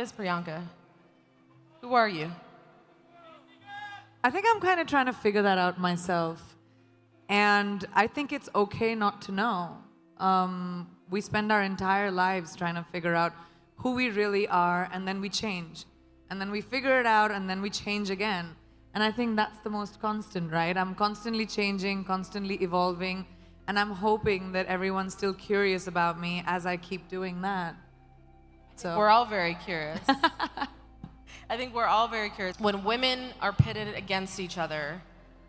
is Priyanka? Who are you? I think I'm kind of trying to figure that out myself. And I think it's okay not to know. We spend our entire lives trying to figure out who we really are, and then we change. And then we figure it out, and then we change again. And I think that's the most constant, right? I'm constantly changing, constantly evolving, and I'm hoping that everyone's still curious about me as I keep doing that. So We're all very curious. I think we're all very curious. When women are pitted against each other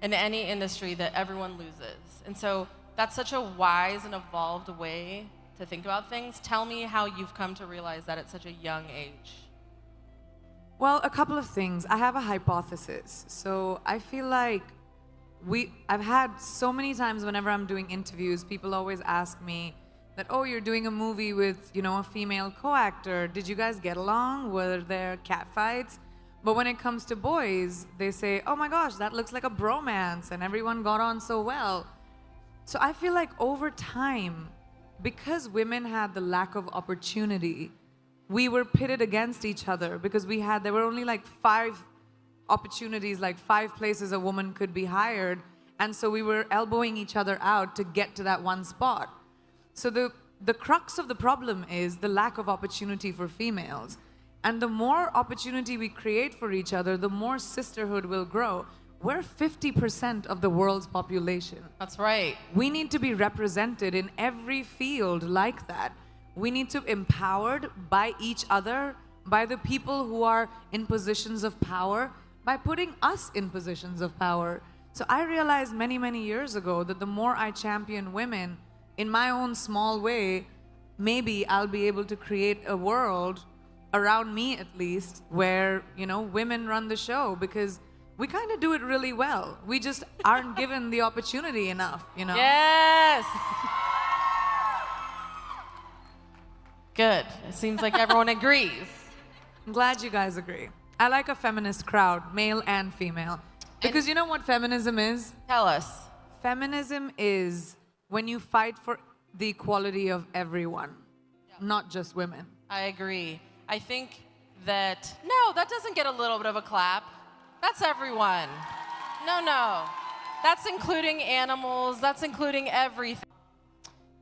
in any industry, that everyone loses. And so that's such a wise and evolved way to think about things. Tell me how you've come to realize that at such a young age. Well, a couple of things. I have a hypothesis. So I feel like I've had so many times whenever I'm doing interviews, people always ask me that, oh, you're doing a movie with, a female co-actor. Did you guys get along? Were there catfights? But when it comes to boys, they say, oh my gosh, that looks like a bromance and everyone got on so well. So I feel like over time, because women had the lack of opportunity, we were pitted against each other because there were only like 5 opportunities, like 5 places a woman could be hired. And so we were elbowing each other out to get to that one spot. So the crux of the problem is the lack of opportunity for females. And the more opportunity we create for each other, the more sisterhood will grow. We're 50% of the world's population. That's right. We need to be represented in every field like that. We need to be empowered by each other, by the people who are in positions of power, by putting us in positions of power. So I realized many, many years ago that the more I champion women, in my own small way, maybe I'll be able to create a world, around me at least, where, women run the show, because we kind of do it really well. We just aren't given the opportunity enough, Yes! Good. It seems like everyone agrees. I'm glad you guys agree. I like a feminist crowd, male and female. Because you know what feminism is? Tell us. Feminism is when you fight for the equality of everyone, not just women. I agree. I think that doesn't get a little bit of a clap. That's everyone. No. That's including animals. That's including everything.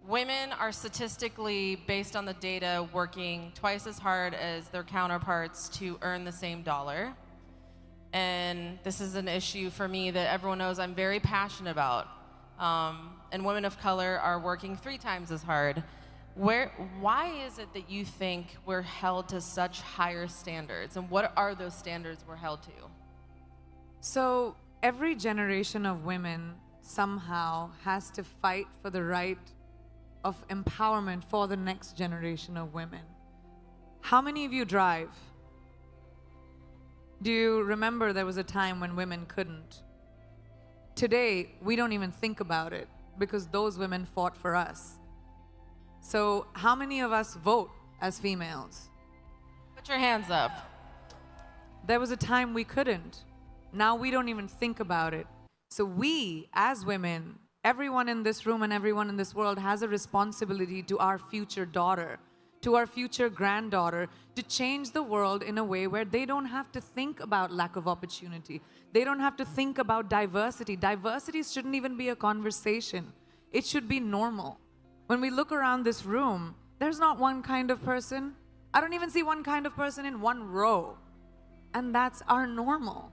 Women are statistically, based on the data, working twice as hard as their counterparts to earn the same dollar. And this is an issue for me that everyone knows I'm very passionate about. And women of color are working 3 times as hard. Why is it that you think we're held to such higher standards? And what are those standards we're held to? So every generation of women somehow has to fight for the right of empowerment for the next generation of women. How many of you drive? Do you remember there was a time when women couldn't? Today, we don't even think about it because those women fought for us. So how many of us vote as females? Put your hands up. There was a time we couldn't. Now we don't even think about it. So we, as women, everyone in this room and everyone in this world has a responsibility to our future daughter, to our future granddaughter, to change the world in a way where they don't have to think about lack of opportunity. They don't have to think about diversity. Diversity shouldn't even be a conversation. It should be normal. When we look around this room, there's not one kind of person. I don't even see one kind of person in one row. And that's our normal.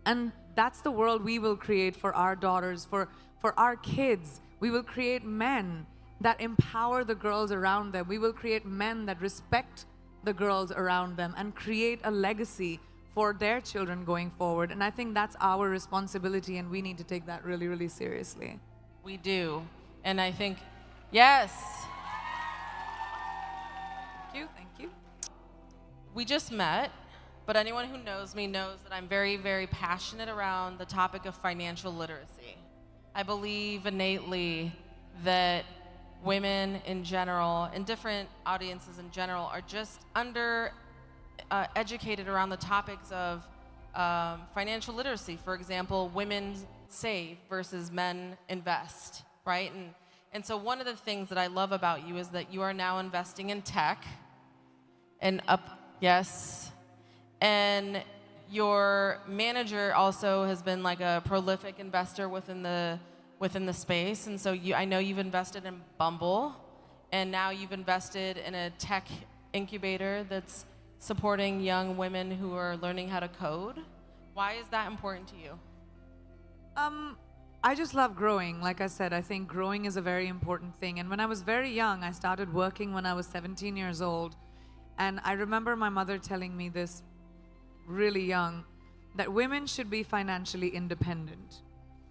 And that's the world we will create for our daughters, for our kids. We will create men that empower the girls around them. We will create men that respect the girls around them and create a legacy for their children going forward. And I think that's our responsibility, and we need to take that really, really seriously. We do. And I think, yes. Thank you. We just met, but anyone who knows me knows that I'm very, very passionate around the topic of financial literacy. I believe innately that women in general, and different audiences in general, are just educated around the topics of financial literacy. For example, women save versus men invest, right? And so one of the things that I love about you is that you are now investing in tech and Yes. And your manager also has been like a prolific investor within the space, and so I know you've invested in Bumble, and now you've invested in a tech incubator that's supporting young women who are learning how to code. Why is that important to you? I just love growing. Like I said, I think growing is a very important thing. And when I was very young, I started working when I was 17 years old. And I remember my mother telling me this really young, that women should be financially independent.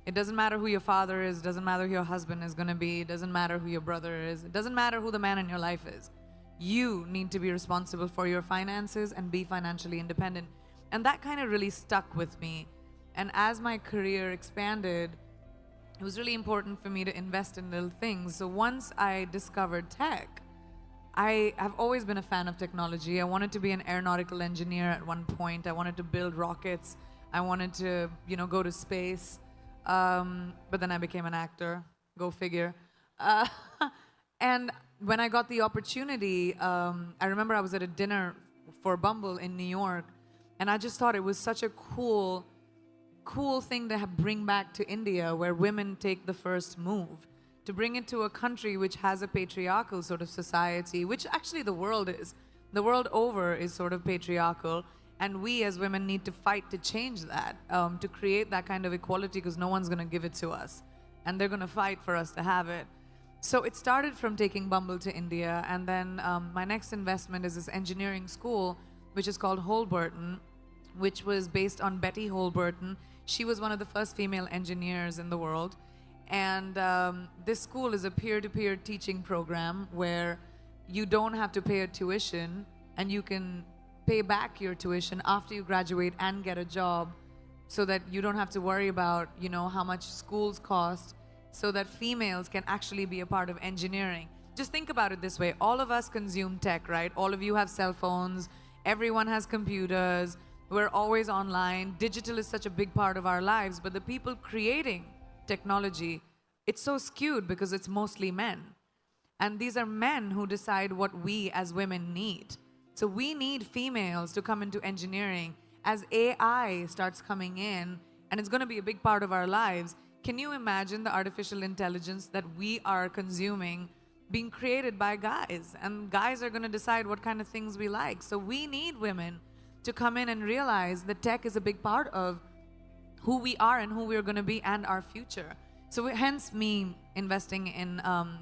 It doesn't matter who your father is, doesn't matter who your husband is going to be, it doesn't matter who your brother is, it doesn't matter who the man in your life is. You need to be responsible for your finances and be financially independent. And that kind of really stuck with me. And as my career expanded, it was really important for me to invest in little things. So once I discovered tech, I have always been a fan of technology. I wanted to be an aeronautical engineer at one point. I wanted to build rockets. I wanted to, go to space. But then I became an actor. Go figure. And when I got the opportunity, I remember I was at a dinner for Bumble in New York, and I just thought it was such a cool thing to bring back to India, where women take the first move. To bring it to a country which has a patriarchal sort of society, which actually the world is. The world over is sort of patriarchal, and we as women need to fight to change that, to create that kind of equality, because no one's going to give it to us, and they're going to fight for us to have it. So it started from taking Bumble to India, and then my next investment is this engineering school, which is called Holberton, which was based on Betty Holberton. She was one of the first female engineers in the world. And this school is a peer-to-peer teaching program where you don't have to pay a tuition, and you can pay back your tuition after you graduate and get a job, so that you don't have to worry about, how much schools cost, so that females can actually be a part of engineering. Just think about it this way. All of us consume tech, right? All of you have cell phones. Everyone has computers. We're always online. Digital is such a big part of our lives, but the people creating technology, it's so skewed because it's mostly men. And these are men who decide what we as women need. So we need females to come into engineering. As AI starts coming in, and it's going to be a big part of our lives, can you imagine the artificial intelligence that we are consuming being created by guys? And guys are going to decide what kind of things we like. So we need women to come in and realize that tech is a big part of who we are and who we're going to be and our future. So hence me investing in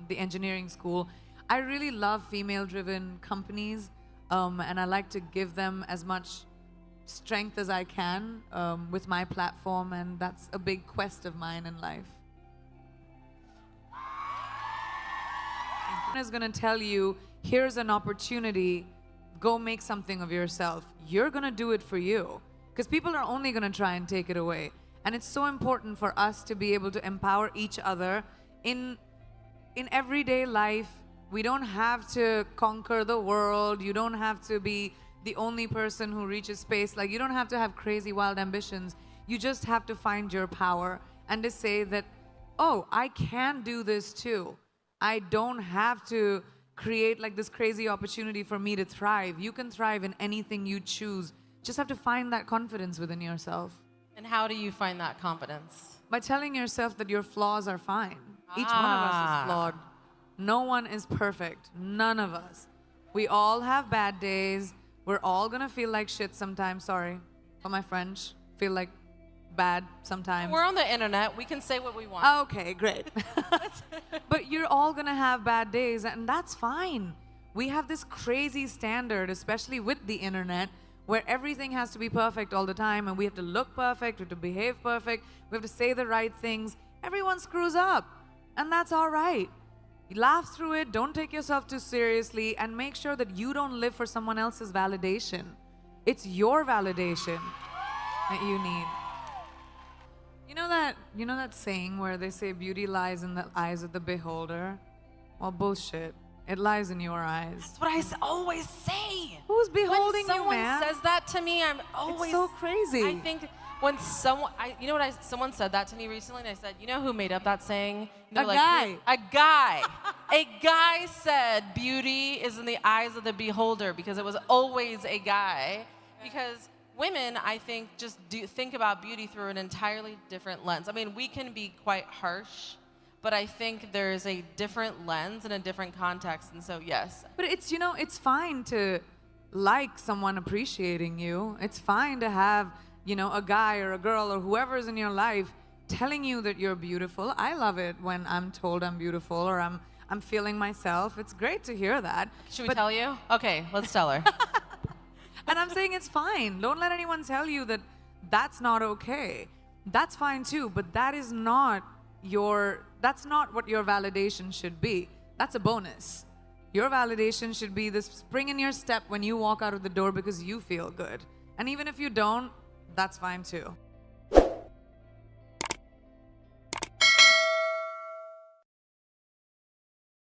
the engineering school. I really love female-driven companies, and I like to give them as much strength as I can with my platform, and that's a big quest of mine in life. Is going to tell you, here's an opportunity, go make something of yourself. You're going to do it for you. Because people are only going to try and take it away. And it's so important for us to be able to empower each other in everyday life. We don't have to conquer the world. You don't have to be the only person who reaches space. Like, you don't have to have crazy, wild ambitions. You just have to find your power and to say that, oh, I can do this too. I don't have to create like this crazy opportunity for me to thrive. You can thrive in anything you choose. Just have to find that confidence within yourself. And how do you find that confidence? By telling yourself that your flaws are fine. Each one of us is flawed. No one is perfect. None of us. We all have bad days. We're all gonna feel like shit sometimes. Sorry for my French. Feel like bad sometimes. We're on the internet. We can say what we want. Okay, great. But you're all gonna have bad days, and that's fine. We have this crazy standard, especially with the internet, where everything has to be perfect all the time, and we have to look perfect, we have to behave perfect, we have to say the right things. Everyone screws up, and that's all right. You laugh through it, don't take yourself too seriously, and make sure that you don't live for someone else's validation. It's your validation that you need. You know that saying where they say beauty lies in the eyes of the beholder? Well, bullshit. It lies in your eyes. That's what I always say. Who's beholding you, man? When someone says that to me, I'm always... It's so crazy. I think when someone, you know what, someone said that to me recently, and I said, you know who made up that saying? And they're A like, guy. A guy. A guy said beauty is in the eyes of the beholder because it was always a guy. Because women, I think, just think about beauty through an entirely different lens. I mean, we can be quite harsh, but I think there's a different lens and a different context, and so yes. But it's, you know, it's fine to like someone appreciating you. It's fine to have, you know, a guy or a girl or whoever's in your life telling you that you're beautiful. I love it when I'm told I'm beautiful or I'm feeling myself. It's great to hear that. Should we tell you? Okay, let's tell her. And I'm saying it's fine. Don't let anyone tell you that that's not okay. That's fine too, but that's not what your validation should be. That's a bonus. Your validation should be this spring in your step when you walk out of the door because you feel good. And even if you don't, that's fine too.